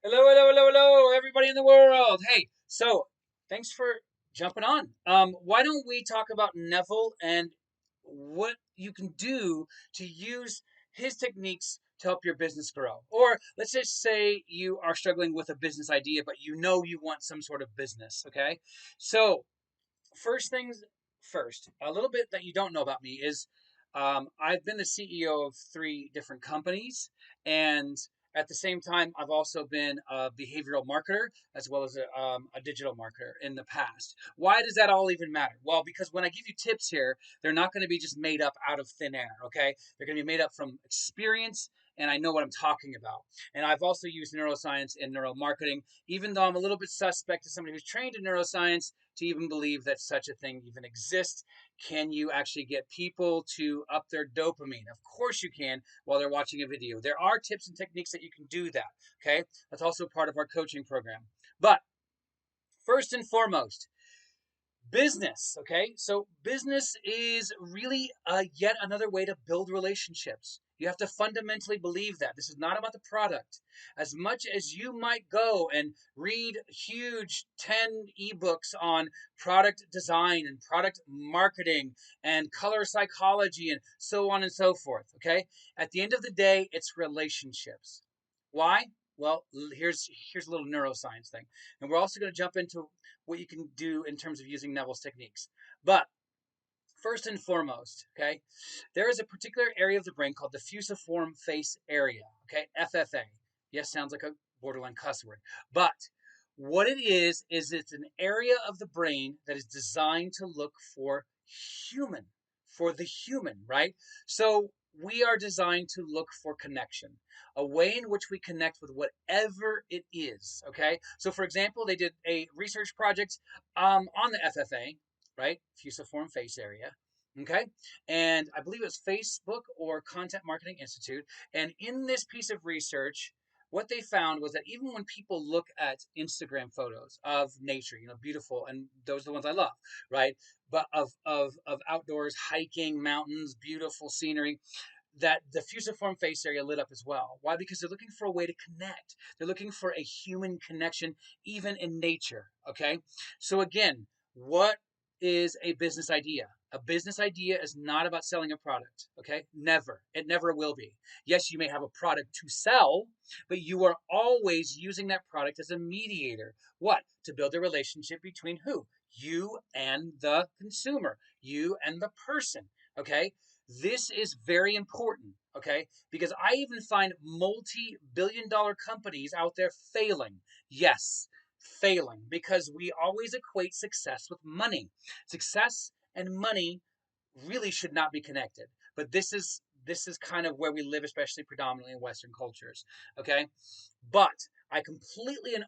Hello, hello, hello, hello, everybody in the world. Hey, so thanks for jumping on. Why don't we talk about Neville and what you can do to use his techniques to help your business grow? Or let's just say you are struggling with a business idea, but you know you want some sort of business, okay? So, first things first, a little bit that you don't know about me is I've been the CEO of three different companies, and at the same time, I've also been a behavioral marketer as well as a digital marketer in the past. Why does that all even matter? Well, because when I give you tips here, they're not going to be just made up out of thin air, okay? They're going to be made up from experience, and I know what I'm talking about. And I've also used neuroscience and neuromarketing, even though I'm a little bit suspect as somebody who's trained in neuroscience to even believe that such a thing even exists. Can you actually get people to up their dopamine? Of course you can while they're watching a video. There are tips and techniques that you can do that. Okay. That's also part of our coaching program. But first and foremost, business. Okay. So business is really yet another way to build relationships. You have to fundamentally believe that this is not about the product. As much as you might go and read huge 10 ebooks on product design and product marketing and color psychology and so on and so forth, okay? At the end of the day, it's relationships. Why? Well, here's a little neuroscience thing. And we're also going to jump into what you can do in terms of using Neville's techniques. But first and foremost, okay, there is a particular area of the brain called the fusiform face area, okay, FFA. Yes, sounds like a borderline cuss word. But what it is it's an area of the brain that is designed to look for human, for the human, right? So we are designed to look for connection, a way in which we connect with whatever it is, okay? So, for example, they did a research project on the FFA, right? Fusiform face area. Okay. And I believe it was Facebook or Content Marketing Institute. And in this piece of research, what they found was that even when people look at Instagram photos of nature, beautiful, and those are the ones I love, right? But of outdoors, hiking, mountains, beautiful scenery, that the fusiform face area lit up as well. Why? Because they're looking for a way to connect. They're looking for a human connection, even in nature. Okay. So again, what is a business idea? A business idea is not about selling a product. Okay. Never. It never will be. Yes, you may have a product to sell, but you are always using that product as a mediator. What? To build a relationship between who? You and the consumer, you and the person. Okay. This is very important, okay? Because I even find multi-billion-dollar companies out there failing. Yes, failing because we always equate success with money. Success and money really should not be connected. But this is kind of where we live, especially predominantly in Western cultures. Okay. But I completely and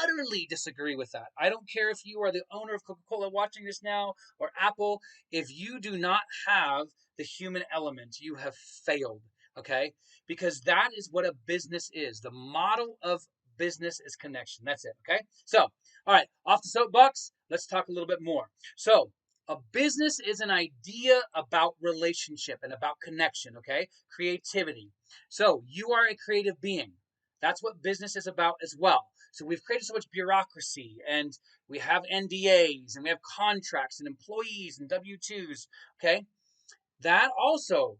utterly disagree with that. I don't care if you are the owner of Coca Cola watching this now or Apple. If you do not have the human element, you have failed. Okay. Because that is what a business is. The model of business is connection. That's it. Okay. So, all right, off the soapbox, let's talk a little bit more. So, a business is an idea about relationship and about connection, okay? Creativity. So you are a creative being. That's what business is about as well. So we've created so much bureaucracy and we have NDAs and we have contracts and employees and W 2s, okay? That also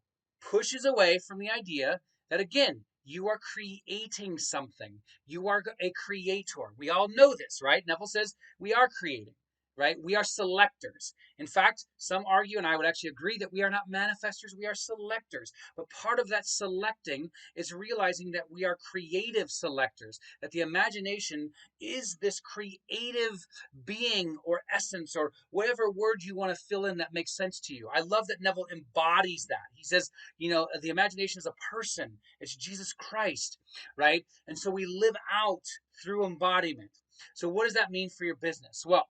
pushes away from the idea that, again, you are creating something. You are a creator. We all know this, right? Neville says we are creating, right? We are selectors. In fact, some argue, and I would actually agree, that we are not manifestors, we are selectors. But part of that selecting is realizing that we are creative selectors, that the imagination is this creative being or essence or whatever word you want to fill in that makes sense to you. I love that Neville embodies that. He says, the imagination is a person, it's Jesus Christ, right? And so we live out through embodiment. So, what does that mean for your business? Well,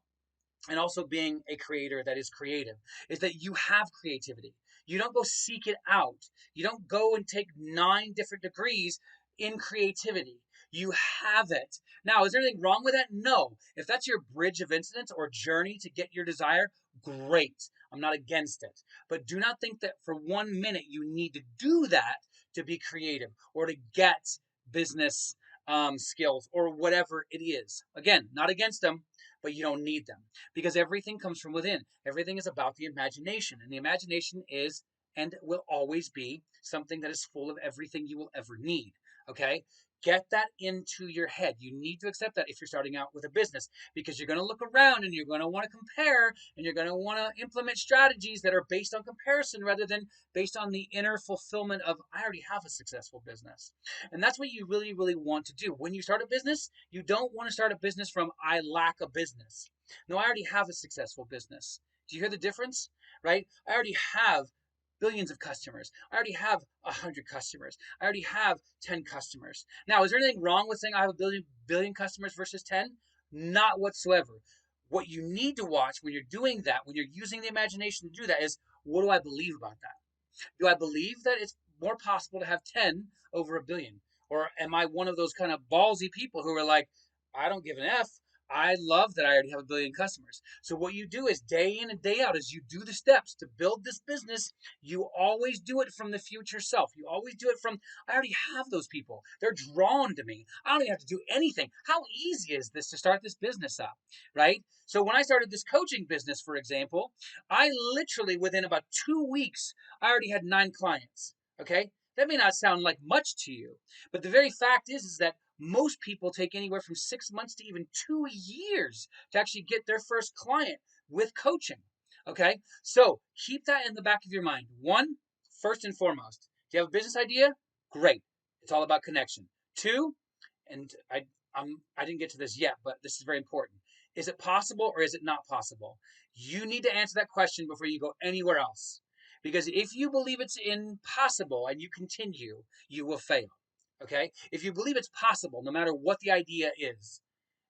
and also being a creator that is creative, is that you have creativity. You don't go seek it out. You don't go and take 9 different degrees in creativity. You have it. Now, is there anything wrong with that? No. If that's your bridge of incidents or journey to get your desire, great. I'm not against it. But do not think that for 1 minute you need to do that to be creative or to get business skills or whatever it is. Again, not against them, but you don't need them because everything comes from within. Everything is about the imagination, and the imagination is and will always be something that is full of everything you will ever need. Okay? Get that into your head. You need to accept that if you're starting out with a business because you're going to look around and you're going to want to compare and you're going to want to implement strategies that are based on comparison rather than based on the inner fulfillment of, I already have a successful business. And that's what you really, really want to do. When you start a business, you don't want to start a business from, I lack a business. No, I already have a successful business. Do you hear the difference? Right? I already have billions of customers. I already have 100 customers. I already have 10 customers. Now, is there anything wrong with saying I have a billion customers versus 10? Not whatsoever. What you need to watch when you're doing that, when you're using the imagination to do that, is what do I believe about that? Do I believe that it's more possible to have 10 over a billion? Or am I one of those kind of ballsy people who are like, I don't give an F. I love that I already have a billion customers. So what you do is day in and day out, as you do the steps to build this business, you always do it from the future self. You always do it from, I already have those people. They're drawn to me. I don't even have to do anything. How easy is this to start this business up, right? So when I started this coaching business, for example, I literally within about 2 weeks, I already had 9 clients. Okay. That may not sound like much to you, but the very fact is that most people take anywhere from 6 months to even 2 years to actually get their first client with coaching. Okay. So keep that in the back of your mind. One, first and foremost, do you have a business idea? Great. It's all about connection. Two, and I didn't get to this yet, but this is very important. Is it possible or is it not possible? You need to answer that question before you go anywhere else. Because if you believe it's impossible and you continue, you will fail. Okay? If you believe it's possible, no matter what the idea is,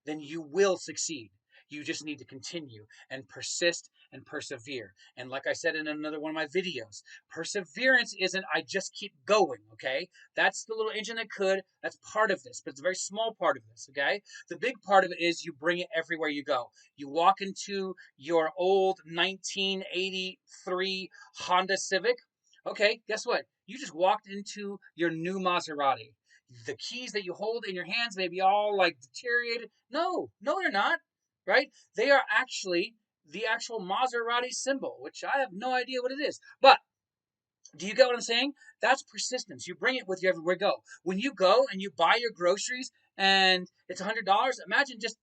then you will succeed. You just need to continue and persist and persevere. And like I said in another one of my videos, perseverance isn't I just keep going, okay? That's the little engine that could. That's part of this, but it's a very small part of this, okay? The big part of it is you bring it everywhere you go. You walk into your old 1983 Honda Civic. Okay, guess what? You just walked into your new Maserati. The keys that you hold in your hands may be all like deteriorated. No, no, they're not. Right? They are actually the actual Maserati symbol, which I have no idea what it is. But do you get what I'm saying? That's persistence. You bring it with you everywhere you go. When you go and you buy your groceries and it's $100, imagine just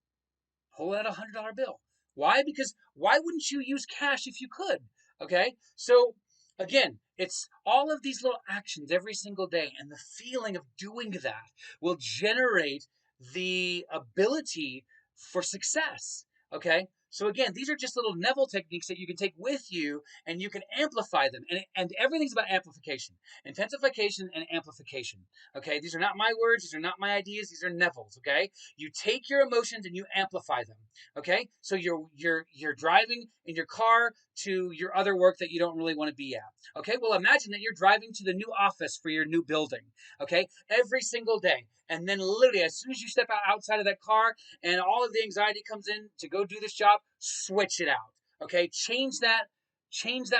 pull out $100 bill. Why? Because why wouldn't you use cash if you could? Okay? So again, it's all of these little actions every single day, and the feeling of doing that will generate the ability for success. Okay? So again, these are just little Neville techniques that you can take with you and you can amplify them. And everything's about amplification, intensification and amplification. Okay? These are not my words, these are not my ideas, these are Neville's, okay? You take your emotions and you amplify them. Okay? So you're driving in your car to your other work that you don't really want to be at. Okay? Well, imagine that you're driving to the new office for your new building. Okay? Every single day. And then literally as soon as you step outside of that car and all of the anxiety comes in to go do this job, switch it out. Okay? Change that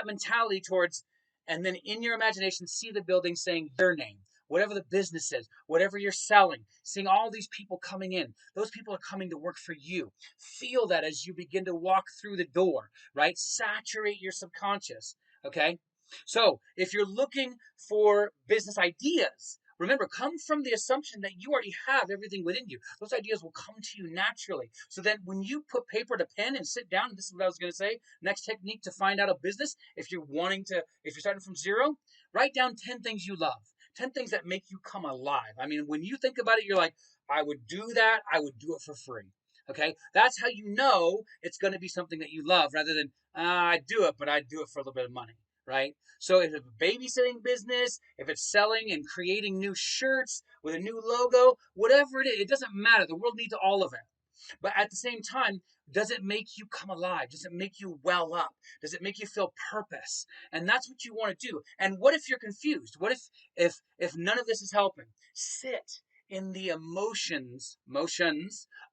mentality towards, and then in your imagination see the building saying your name, whatever the business is, whatever you're selling, seeing all these people coming in. Those people are coming to work for you. Feel that as you begin to walk through the door, right? Saturate your subconscious, okay? So if you're looking for business ideas, remember, come from the assumption that you already have everything within you. Those ideas will come to you naturally. So then when you put paper to pen and sit down, this is what I was going to say, next technique to find out a business, if you're starting from zero, write down 10 things you love. 10 things that make you come alive. I mean, when you think about it, you're like, I would do that. I would do it for free. Okay? That's how you know it's going to be something that you love rather than, I do it, but I do it for a little bit of money. Right? So if it's a babysitting business, if it's selling and creating new shirts with a new logo, whatever it is, it doesn't matter. The world needs all of it. But at the same time, does it make you come alive? Does it make you well up? Does it make you feel purpose? And that's what you want to do. And what if you're confused? What if none of this is helping? Sit in the motions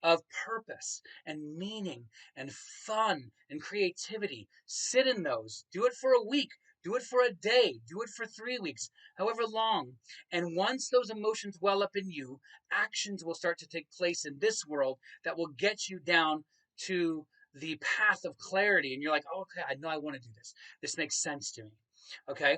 of purpose and meaning and fun and creativity. Sit in those. Do it for a week. Do it for a day. Do it for 3 weeks, however long. And once those emotions well up in you, actions will start to take place in this world that will get you down to the path of clarity. And you're like, oh, okay, I know I want to do this. This makes sense to me. Okay.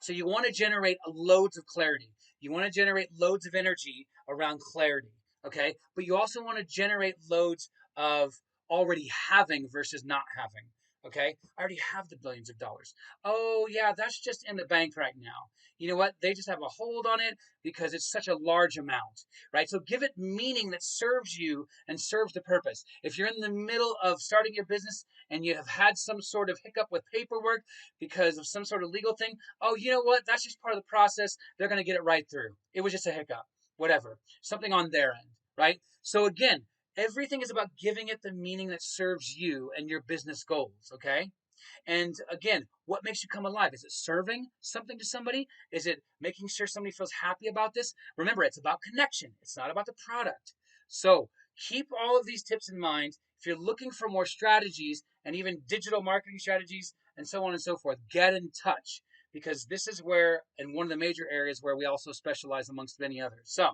So you want to generate loads of clarity. You want to generate loads of energy around clarity. Okay. But you also want to generate loads of already having versus not having. Okay. I already have the billions of dollars. Oh, yeah, that's just in the bank right now. You know what? They just have a hold on it because it's such a large amount, right? So give it meaning that serves you and serves the purpose. If you're in the middle of starting your business and you have had some sort of hiccup with paperwork because of some sort of legal thing, oh, you know what? That's just part of the process. They're going to get it right through. It was just a hiccup, whatever, something on their end, right? So again, everything is about giving it the meaning that serves you and your business goals, okay? And again, what makes you come alive? Is it serving something to somebody? Is it making sure somebody feels happy about this? Remember, it's about connection. It's not about the product. So keep all of these tips in mind. If you're looking for more strategies and even digital marketing strategies and so on and so forth, get in touch because this is where, and one of the major areas where we also specialize amongst many others. So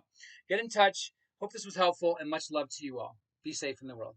get in touch. Hope this was helpful and much love to you all. Be safe in the world.